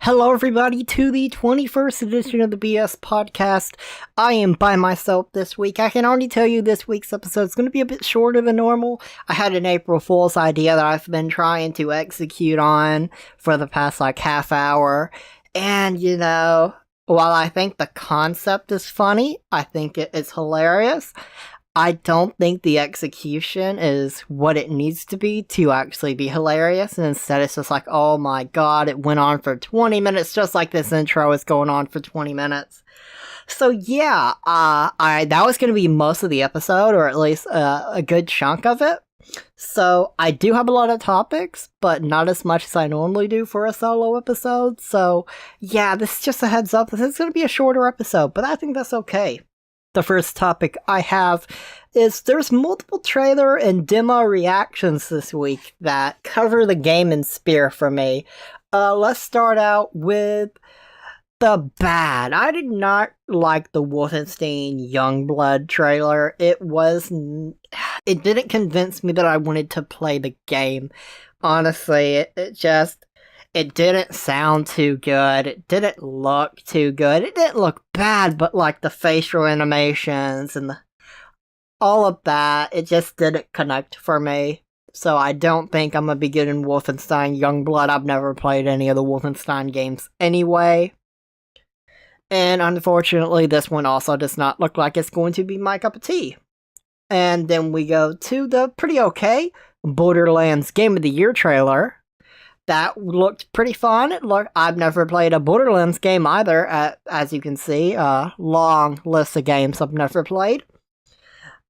Hello, everybody, to the 21st edition of the BS Podcast. I am by myself this week. I can already tell you this week's episode is going to be a bit shorter than normal. I had an April Fool's idea that I've been trying to execute on for the past, half hour. And, while I think the concept is funny, I think it is hilarious. I don't think the execution is what it needs to be to actually be hilarious, and instead it's just like, oh my god, it went on for 20 minutes, just like this intro is going on for 20 minutes. So yeah, that was going to be most of the episode, or at least a good chunk of it. So I do have a lot of topics, but not as much as I normally do for a solo episode. So yeah, this is just a heads up. This is going to be a shorter episode, but I think that's okay. The first topic I have is there's multiple trailer and demo reactions this week that cover the game in spirit for me. Let's start out with the bad. I did not like the Wolfenstein Youngblood trailer. It didn't convince me that I wanted to play the game. Honestly, it didn't sound too good. It didn't look too good. It didn't look bad, but the facial animations and all of that, it just didn't connect for me. So I don't think I'm going to be getting Wolfenstein Youngblood. I've never played any of the Wolfenstein games anyway. And unfortunately, this one also does not look like it's going to be my cup of tea. And then we go to the pretty okay Borderlands Game of the Year trailer. That looked pretty fun. I've never played a Borderlands game either, as you can see. A long list of games I've never played.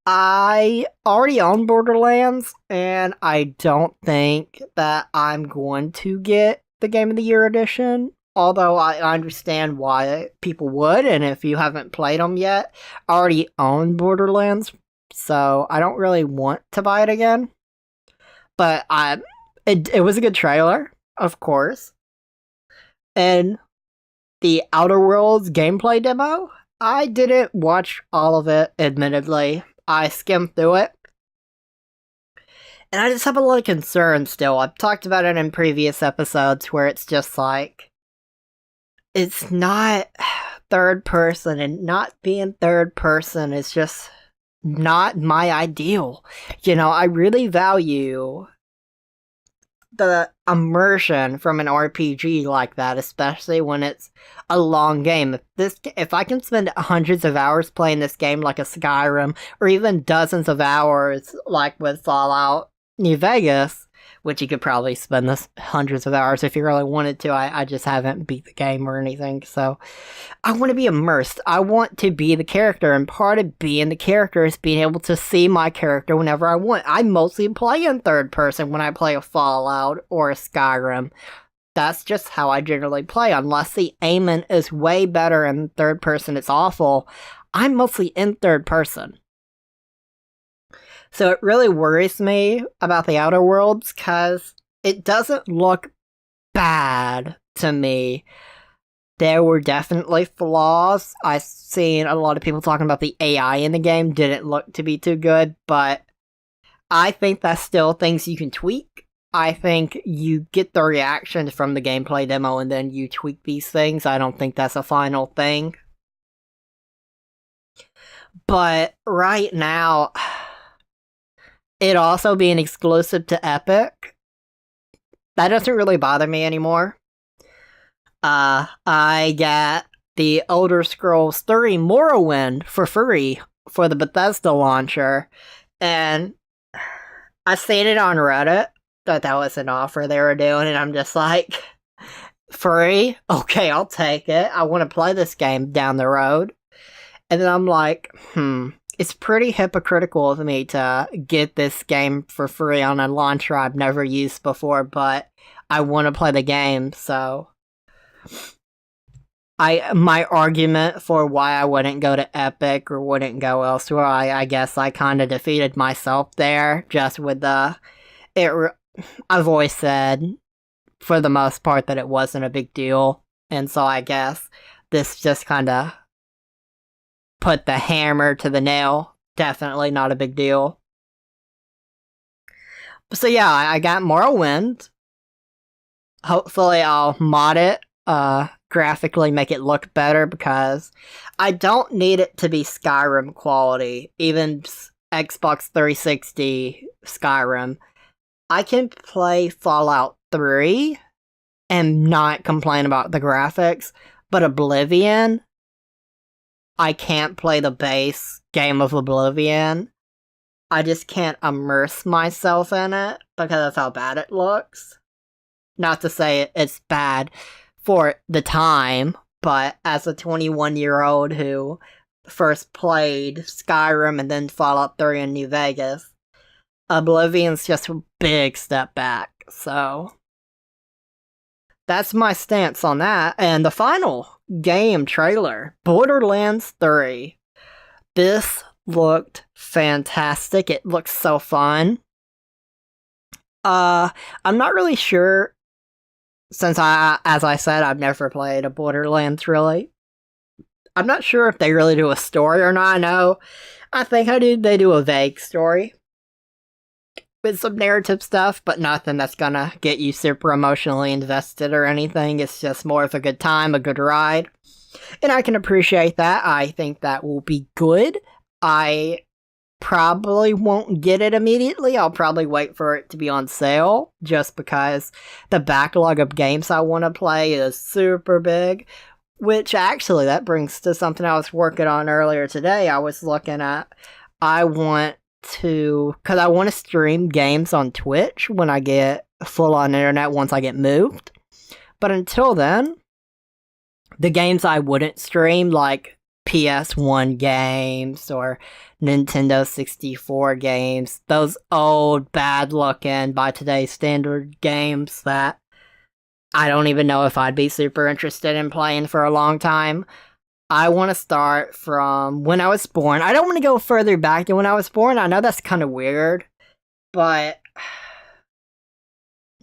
I already own Borderlands, and I don't think that I'm going to get the Game of the Year edition. Although I understand why people would, and if you haven't played them yet, I already own Borderlands, so I don't really want to buy it again. But It was a good trailer, of course. And the Outer Worlds gameplay demo, I didn't watch all of it, admittedly. I skimmed through it. And I just have a lot of concerns still. I've talked about it in previous episodes where it's just it's not third person, and not being third person is just not my ideal. I really value the immersion from an RPG like that, especially when it's a long game. If I can spend hundreds of hours playing this game like a Skyrim, or even dozens of hours like with Fallout New Vegas, which you could probably spend this hundreds of hours if you really wanted to. I just haven't beat the game or anything, so I want to be immersed. I want to be the character, and part of being the character is being able to see my character whenever I want. I mostly play in third person when I play a Fallout or a Skyrim. That's just how I generally play. Unless the aiming is way better in third person, it's awful. I'm mostly in third person. So it really worries me about the Outer Worlds, because it doesn't look bad to me. There were definitely flaws. I've seen a lot of people talking about the AI in the game didn't look to be too good, but I think that's still things you can tweak. I think you get the reaction from the gameplay demo and then you tweak these things. I don't think that's a final thing. But right now, it also being exclusive to Epic, that doesn't really bother me anymore. I got the Elder Scrolls 3 Morrowind for free for the Bethesda launcher, and I seen it on Reddit that was an offer they were doing, and I'm just like, free? Okay, I'll take it. I want to play this game down the road. And then I'm like, it's pretty hypocritical of me to get this game for free on a launcher I've never used before, but I want to play the game, so my argument for why I wouldn't go to Epic or wouldn't go elsewhere, I guess I kind of defeated myself there, just with I've always said, for the most part, that it wasn't a big deal, and so I guess this just kind of put the hammer to the nail. Definitely not a big deal. So yeah, I got Morrowind. Hopefully I'll mod it graphically make it look better, because I don't need it to be Skyrim quality, even Xbox 360 Skyrim. I can play Fallout 3 and not complain about the graphics, but Oblivion, I can't play the base game of Oblivion. I just can't immerse myself in it because of how bad it looks. Not to say it's bad for the time, but as a 21-year-old who first played Skyrim and then Fallout 3 in New Vegas, Oblivion's just a big step back. So that's my stance on that. And the final game trailer, Borderlands 3. This looked fantastic. It looks so fun. I'm not really sure, since as I said, I've never played a Borderlands, really. I'm not sure if they really do a story or not. I think they do a vague story with some narrative stuff, but nothing that's gonna get you super emotionally invested or anything. It's just more of a good time, a good ride. And I can appreciate that. I think that will be good. I probably won't get it immediately. I'll probably wait for it to be on sale, just because the backlog of games I want to play is super big. Which actually, that brings to something I was working on earlier today. I was looking at, I want to stream games on Twitch when I get full on internet once I get moved. But until then, the games I wouldn't stream, like PS1 games or Nintendo 64 games, those old, bad-looking, by today's standard games that I don't even know if I'd be super interested in playing for a long time. I want to start from when I was born. I don't want to go further back than when I was born. I know that's kind of weird, but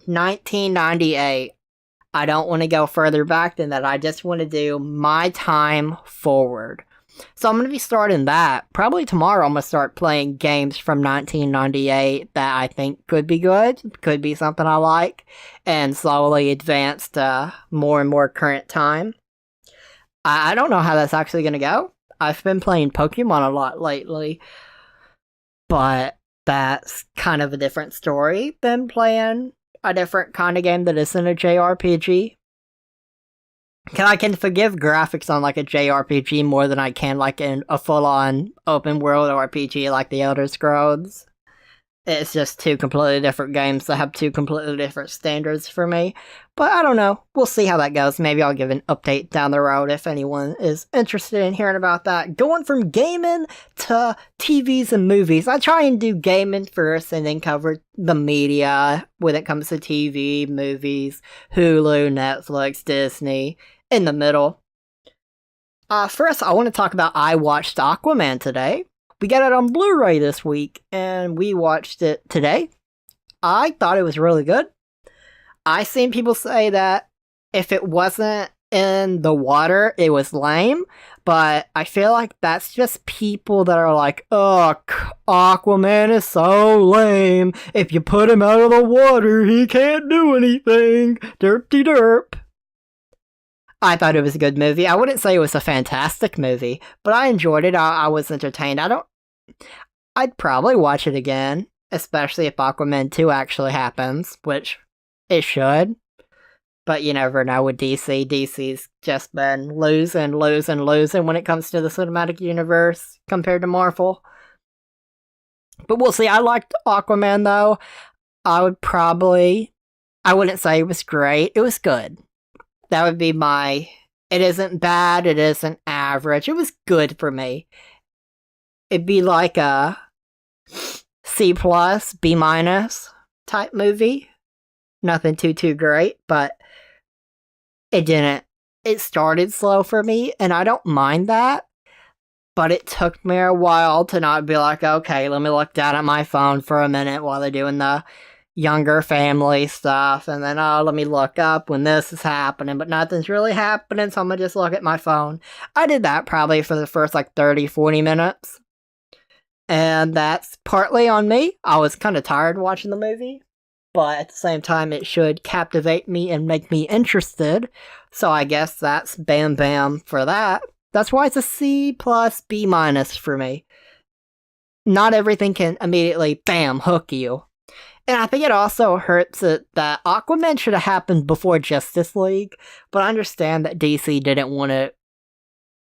1998. I don't want to go further back than that. I just want to do my time forward. So I'm going to be starting that. Probably tomorrow I'm going to start playing games from 1998 that I think could be good, could be something I like, and slowly advance to more and more current time. I don't know how that's actually going to go. I've been playing Pokemon a lot lately, but that's kind of a different story than playing a different kind of game that isn't a JRPG. I can forgive graphics on like a JRPG more than I can like in a full-on open world RPG like the Elder Scrolls. It's just two completely different games that have two completely different standards for me. But I don't know. We'll see how that goes. Maybe I'll give an update down the road if anyone is interested in hearing about that. Going from gaming to TVs and movies. I try and do gaming first and then cover the media when it comes to TV, movies, Hulu, Netflix, Disney, in the middle. First, I want to talk about I watched Aquaman today. We got it on Blu-ray this week, and we watched it today. I thought it was really good. I've seen people say that if it wasn't in the water, it was lame, but I feel like that's just people that are like, oh, Aquaman is so lame. If you put him out of the water, he can't do anything. Derp-de-derp. I thought it was a good movie. I wouldn't say it was a fantastic movie, but I enjoyed it. I was entertained. I'd probably watch it again, especially if Aquaman 2 actually happens, which it should. But you never know with DC. DC's just been losing when it comes to the cinematic universe compared to Marvel. But we'll see. I liked Aquaman, though. I wouldn't say it was great. It was good. That would be it isn't bad, it isn't average. It was good for me. It'd be like a C+, B- type movie. Nothing too great, but it started slow for me, and I don't mind that. But it took me a while to not be like, okay, let me look down at my phone for a minute while they're doing the younger family stuff, and then let me look up when this is happening, but nothing's really happening, so I'm gonna just look at my phone. I did that probably for the first 30-40 minutes, and that's partly on me. I was kind of tired watching the movie, but at the same time it should captivate me and make me interested So I guess that's bam bam for that. That's why it's a C plus B minus for me. Not everything can immediately bam hook you. And I think it also hurts it that Aquaman should have happened before Justice League, but I understand that DC didn't want to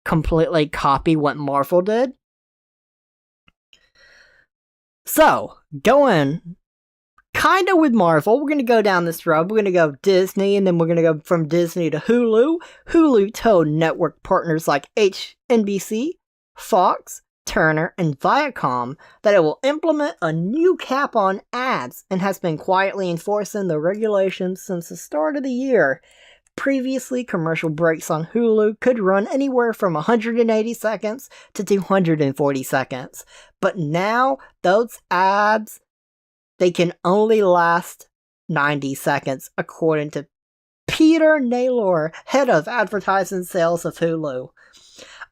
completely copy what Marvel did. So, going kind of with Marvel, we're going to go down this road. We're going to go Disney, and then we're going to go from Disney to Hulu. Hulu told network partners like NBC, Fox, Turner, and Viacom that it will implement a new cap on ads and has been quietly enforcing the regulations since the start of the year. Previously, commercial breaks on Hulu could run anywhere from 180 seconds to 240 seconds. But now, those ads, they can only last 90 seconds, according to Peter Naylor, head of advertising sales of Hulu.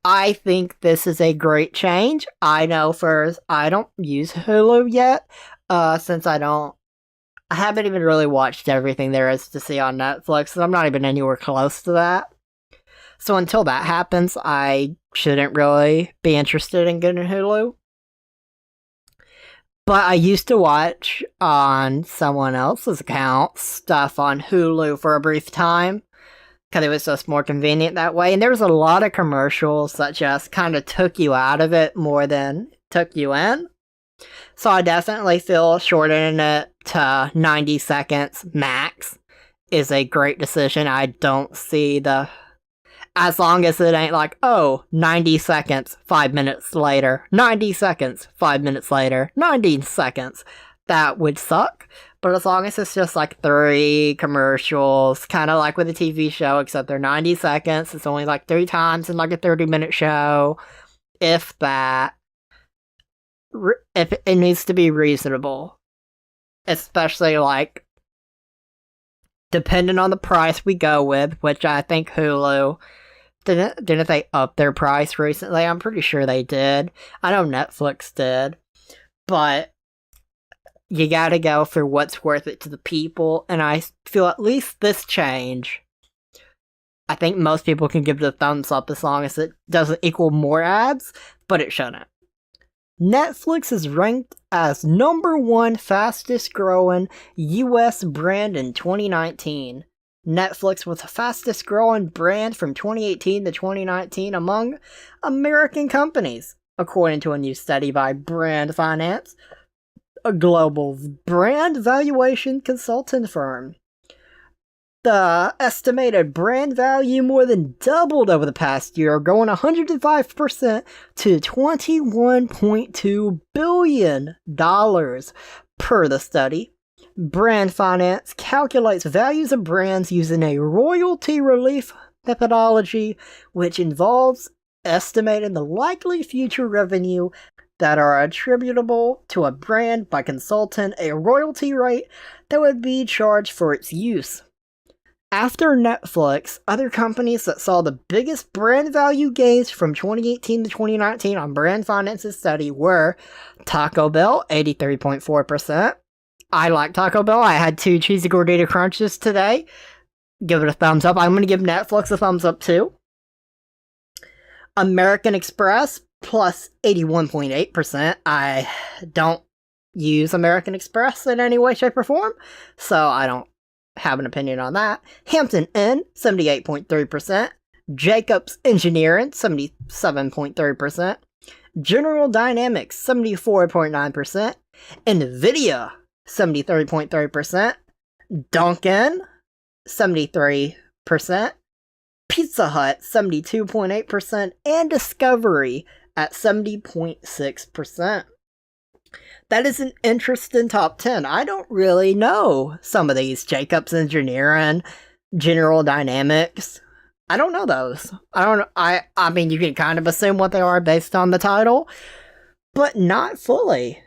I think this is a great change. I know I don't use Hulu yet, since I haven't even really watched everything there is to see on Netflix, and I'm not even anywhere close to that. So until that happens, I shouldn't really be interested in getting Hulu. But I used to watch on someone else's account stuff on Hulu for a brief time, because it was just more convenient that way. And there was a lot of commercials that just kind of took you out of it more than took you in. So I definitely feel shortening it to 90 seconds max is a great decision. I don't see as long as it ain't like, 90 seconds, 5 minutes later, 90 seconds, 5 minutes later, 90 seconds. That would suck. But as long as it's just like 3 commercials, kind of like with a TV show, except they're 90 seconds, it's only like 3 times in like a 30-minute show, if that. If it needs to be reasonable, especially like depending on the price we go with, which I think Hulu didn't they up their price recently? I'm pretty sure they did. I know Netflix did, but you gotta go for what's worth it to the people, and I feel at least this change, I think most people can give it a thumbs up as long as it doesn't equal more ads, but it shouldn't. Netflix is ranked as #1 fastest growing US brand in 2019. Netflix was the fastest growing brand from 2018 to 2019 among American companies, according to a new study by Brand Finance, a global brand valuation consultant firm. The estimated brand value more than doubled over the past year, growing 105% to $21.2 billion per the study. Brand Finance calculates values of brands using a royalty relief methodology, which involves estimating the likely future revenue that are attributable to a brand by consulting a royalty rate that would be charged for its use. After Netflix, other companies that saw the biggest brand value gains from 2018 to 2019 on Brand Finance's study were Taco Bell, 83.4%. I like Taco Bell. I had 2 cheesy gordita crunches today. Give it a thumbs up. I'm going to give Netflix a thumbs up too. American Express, plus 81.8%. I don't use American Express in any way, shape, or form, so I don't have an opinion on that. Hampton Inn, 78.3%. Jacobs Engineering, 77.3%. General Dynamics, 74.9%. NVIDIA, 73.3%. Dunkin', 73%. Pizza Hut, 72.8%. And Discovery at 70.6%. That is an interesting top 10. I don't really know some of these. Jacobs Engineering, General Dynamics. I don't know those. I mean, you can kind of assume what they are based on the title, but not fully.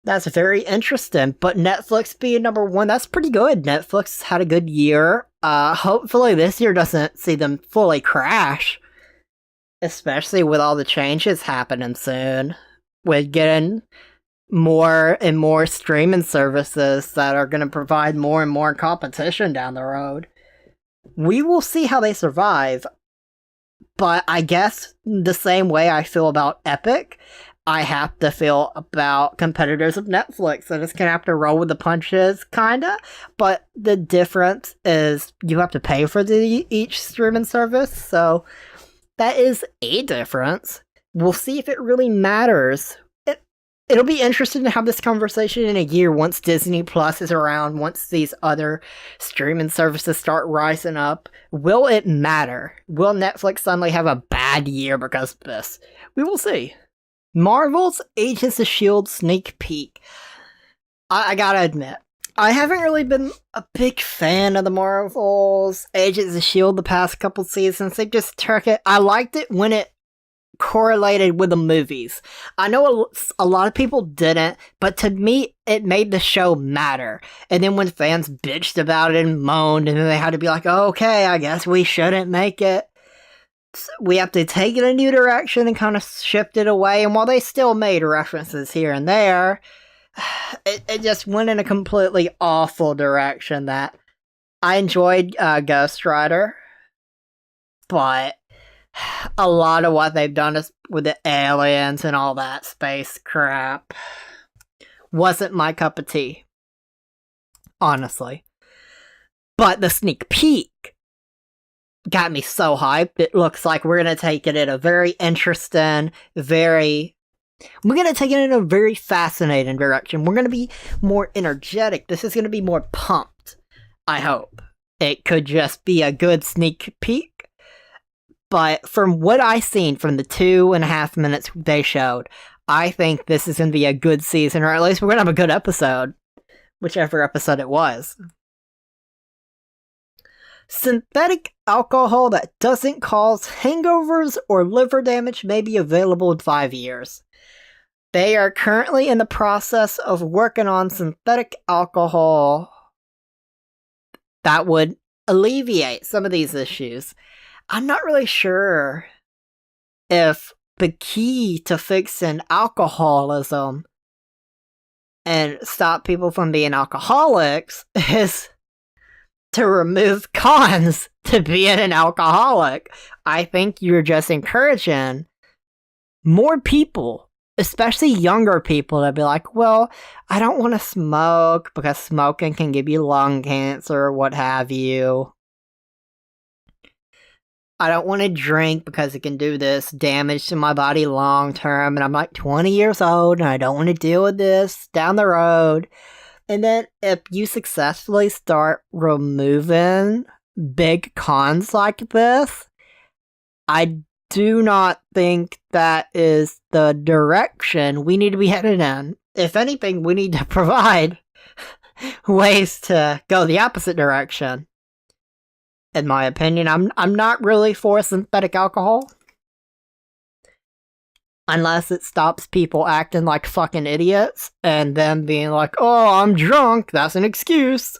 That's very interesting. But Netflix being #1, that's pretty good. Netflix had a good year. Hopefully this year doesn't see them fully crash, especially with all the changes happening soon. With getting more and more streaming services that are going to provide more and more competition down the road. We will see how they survive, but I guess the same way I feel about Epic, I have to feel about competitors of Netflix. I just gonna have to roll with the punches, kinda. But the difference is you have to pay for each streaming service, so that is a difference. We'll see if it really matters. It'll be interesting to have this conversation in a year once Disney Plus is around, once these other streaming services start rising up. Will it matter? Will Netflix suddenly have a bad year because of this? We will see. Marvel's Agents of S.H.I.E.L.D. sneak peek. I gotta admit, I haven't really been a big fan of the Marvel's Agents of S.H.I.E.L.D. the past couple seasons. They just took it. I liked it when it correlated with the movies. I know a lot of people didn't, but to me, it made the show matter. And then when fans bitched about it and moaned, and then they had to be like, oh, okay, I guess we shouldn't make it. We have to take it a new direction and kind of shift it away. And while they still made references here and there, it just went in a completely awful direction that I enjoyed Ghost Rider, but a lot of what they've done is with the aliens and all that space crap wasn't my cup of tea, honestly. But the sneak peek got me so hyped. It looks like we're gonna take it in a very interesting, we're gonna take it in a very fascinating direction. We're gonna be more energetic. This is gonna be more pumped, I hope. It could just be a good sneak peek. But from what I seen from the 2.5 minutes they showed, I think this is going to be a good season, or at least we're going to have a good episode. Whichever episode it was. Synthetic alcohol that doesn't cause hangovers or liver damage may be available in 5 years. They are currently in the process of working on synthetic alcohol that would alleviate some of these issues. I'm not really sure if the key to fixing alcoholism and stop people from being alcoholics is to remove cons to being an alcoholic. I think you're just encouraging more people, especially younger people, to be like, well, I don't want to smoke because smoking can give you lung cancer or what have you. I don't want to drink because it can do this damage to my body long term, and I'm like 20 years old and I don't want to deal with this down the road. And then if you successfully start removing big cons like this, I do not think that is the direction we need to be headed in. If anything, we need to provide ways to go the opposite direction. In my opinion, I'm not really for synthetic alcohol. Unless it stops people acting like fucking idiots and then being like, oh, I'm drunk, that's an excuse.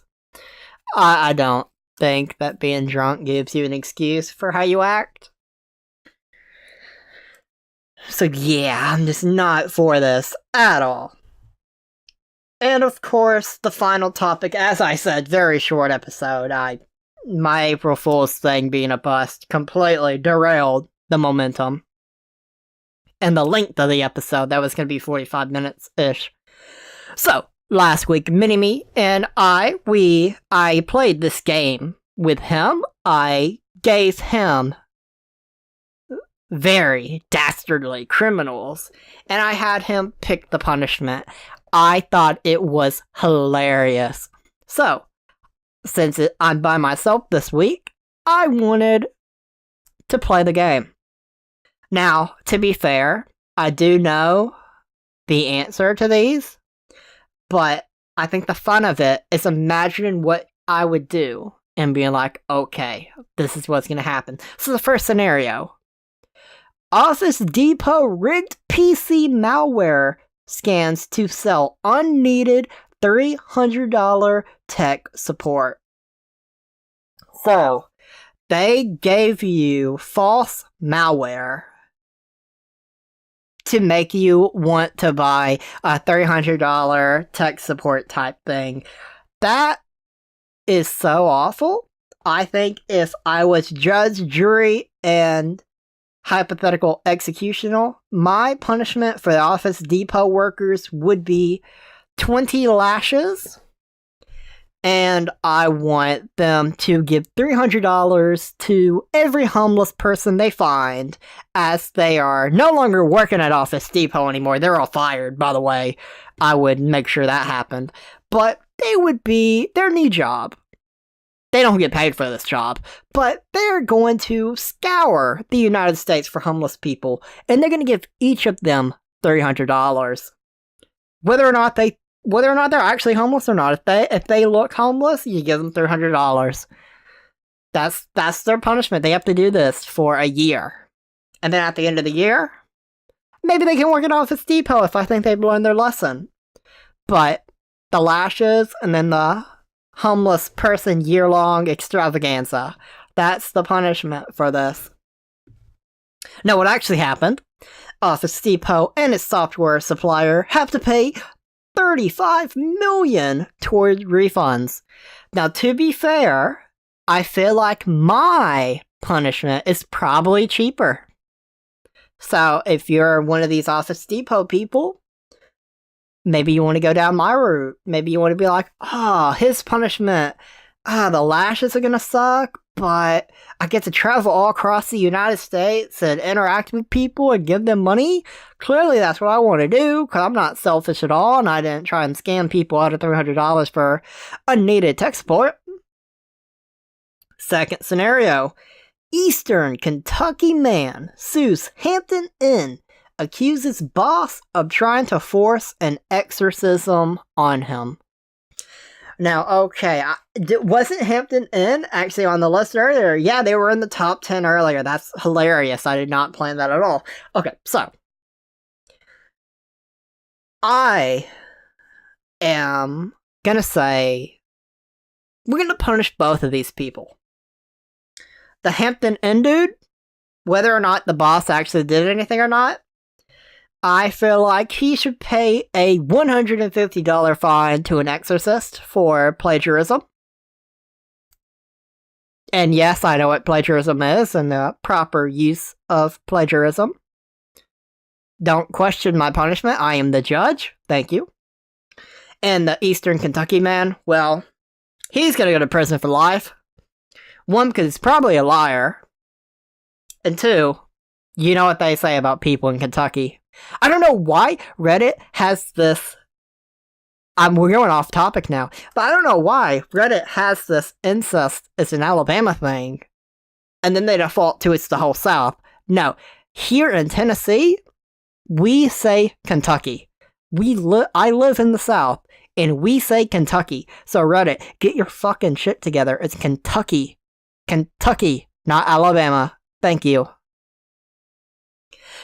I don't think that being drunk gives you an excuse for how you act. So yeah, I'm just not for this at all. And of course, the final topic, as I said, very short episode. My April Fool's thing being a bust completely derailed the momentum. And the length of the episode, that was going to be 45 minutes-ish. So, last week, Mini-Me and I played this game with him. I gave him very dastardly criminals, and I had him pick the punishment. I thought it was hilarious. So, since I'm by myself this week, I wanted to play the game. Now, to be fair, I do know the answer to these, but I think the fun of it is imagining what I would do and being like, okay, this is what's going to happen. So the first scenario. Office Depot rigged PC malware scans to sell unneeded $300 tech support. So, they gave you false malware to make you want to buy a $300 tech support type thing. That is so awful. I think if I was judge, jury, and hypothetical executional, my punishment for the Office Depot workers would be 20 lashes. And I want them to give $300 to every homeless person they find, as they are no longer working at Office Depot anymore. They're all fired, by the way. I would make sure that happened. But they would be their new job. They don't get paid for this job, but they're going to scour the United States for homeless people, and they're going to give each of them $300. Whether or not they're actually homeless or not, if they look homeless, you give them $300. That's their punishment. They have to do this for a year, and then at the end of the year, maybe they can work at Office Depot if I think they've learned their lesson. But the lashes and then the homeless person year-long extravaganza, that's the punishment for this. Now, what actually happened? Office Depot and its software supplier have to pay $35 million towards refunds. Now, to be fair, I feel like my punishment is probably cheaper. So, if you're one of these Office Depot people, maybe you want to go down my route. Maybe you want to be like, his punishment, the lashes are gonna suck, but I get to travel all across the United States and interact with people and give them money. Clearly that's what I want to do, because I'm not selfish at all, and I didn't try and scam people out of $300 for unneeded tech support. Second scenario. Eastern Kentucky man sues Hampton Inn, accuses boss of trying to force an exorcism on him. Now, okay, wasn't Hampton Inn actually on the list earlier? Yeah, they were in the top 10 earlier. That's hilarious. I did not plan that at all. Okay, so I am gonna say we're gonna punish both of these people. The Hampton Inn dude, whether or not the boss actually did anything or not, I feel like he should pay a $150 fine to an exorcist for plagiarism. And yes, I know what plagiarism is and the proper use of plagiarism. Don't question my punishment. I am the judge. Thank you. And the Eastern Kentucky man, well, he's gonna go to prison for life. One, because he's probably a liar. And two, you know what they say about people in Kentucky. I don't know why Reddit has this... we're going off topic now. But I don't know why Reddit has this incest is an Alabama thing. And then they default to it's the whole South. No. Here in Tennessee, we say Kentucky. I live in the South, and we say Kentucky. So Reddit, get your fucking shit together. It's Kentucky. Kentucky, not Alabama. Thank you.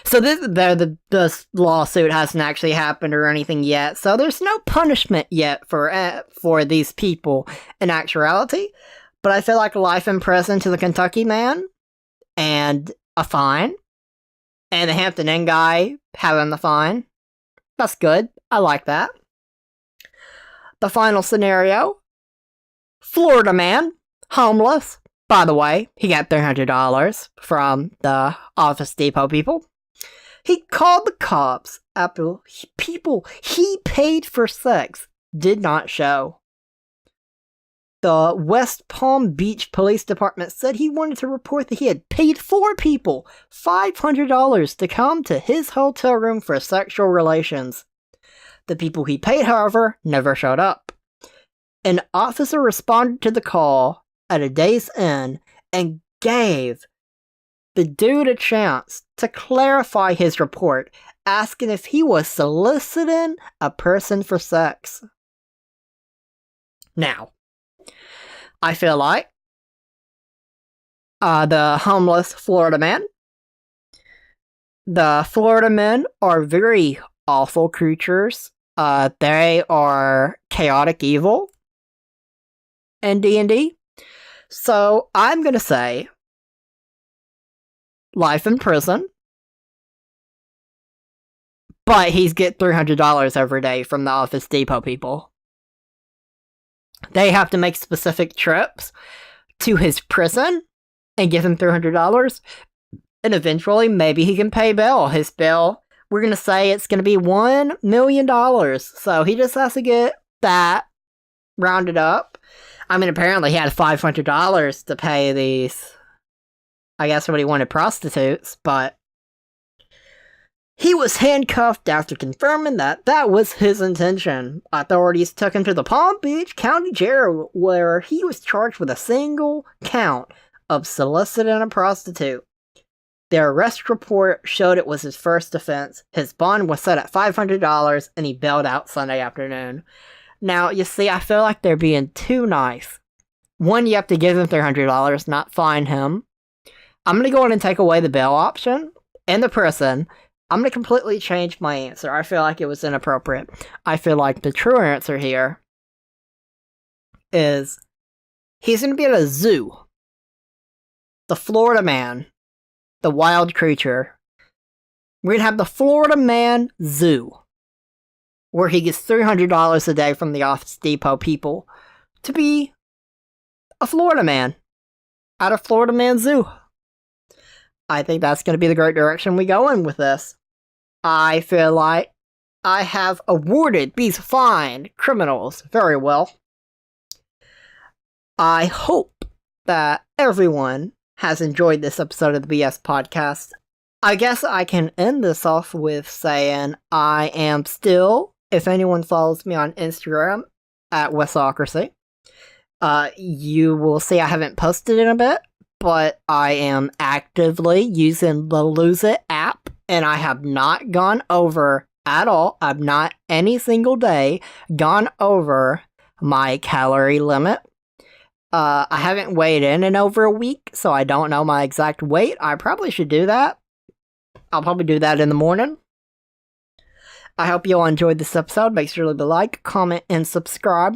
So this lawsuit hasn't actually happened or anything yet, so there's no punishment yet for these people in actuality. But I feel like life in prison to the Kentucky man, and a fine, and the Hampton Inn guy having the fine. That's good. I like that. The final scenario. Florida man, homeless. By the way, he got $300 from the Office Depot people. He called the cops after people he paid for sex did not show. The West Palm Beach Police Department said he wanted to report that he had paid 4 people $500 to come to his hotel room for sexual relations. The people he paid, however, never showed up. An officer responded to the call at a day's end and gave the dude a chance to clarify his report, asking if he was soliciting a person for sex. Now, I feel like the homeless Florida man, the Florida men are very awful creatures. They are chaotic evil in D&D. So I'm gonna say life in prison, but he's get $300 every day from the Office Depot people. They have to make specific trips to his prison and give him $300. And eventually, maybe he can pay bail. His bail, we're going to say it's going to be $1 million. So he just has to get that rounded up. I mean, apparently he had $500 to pay these, I guess what he wanted, prostitutes, but he was handcuffed after confirming that that was his intention. Authorities took him to the Palm Beach County Jail, where he was charged with a single count of soliciting a prostitute. Their arrest report showed it was his first offense. His bond was set at $500, and he bailed out Sunday afternoon. Now, you see, I feel like they're being too nice. One, you have to give him $300, not fine him. I'm going to go in and take away the bail option and the prison. I'm going to completely change my answer. I feel like it was inappropriate. I feel like the true answer here is he's going to be at a zoo. The Florida Man. The wild creature. We're going to have the Florida Man Zoo, where he gets $300 a day from the Office Depot people to be a Florida man at a Florida Man Zoo. I think that's going to be the great direction we go in with this. I feel like I have awarded these fine criminals very well. I hope that everyone has enjoyed this episode of the BS Podcast. I guess I can end this off with saying I am still, if anyone follows me on Instagram, at Wesocracy. You will see I haven't posted in a bit, but I am actively using the Lose It app, and I have not gone over at all. I've not any single day gone over my calorie limit. I haven't weighed in over a week, so I don't know my exact weight. I probably should do that. I'll probably do that in the morning. I hope you all enjoyed this episode. Make sure to leave a like, comment, and subscribe.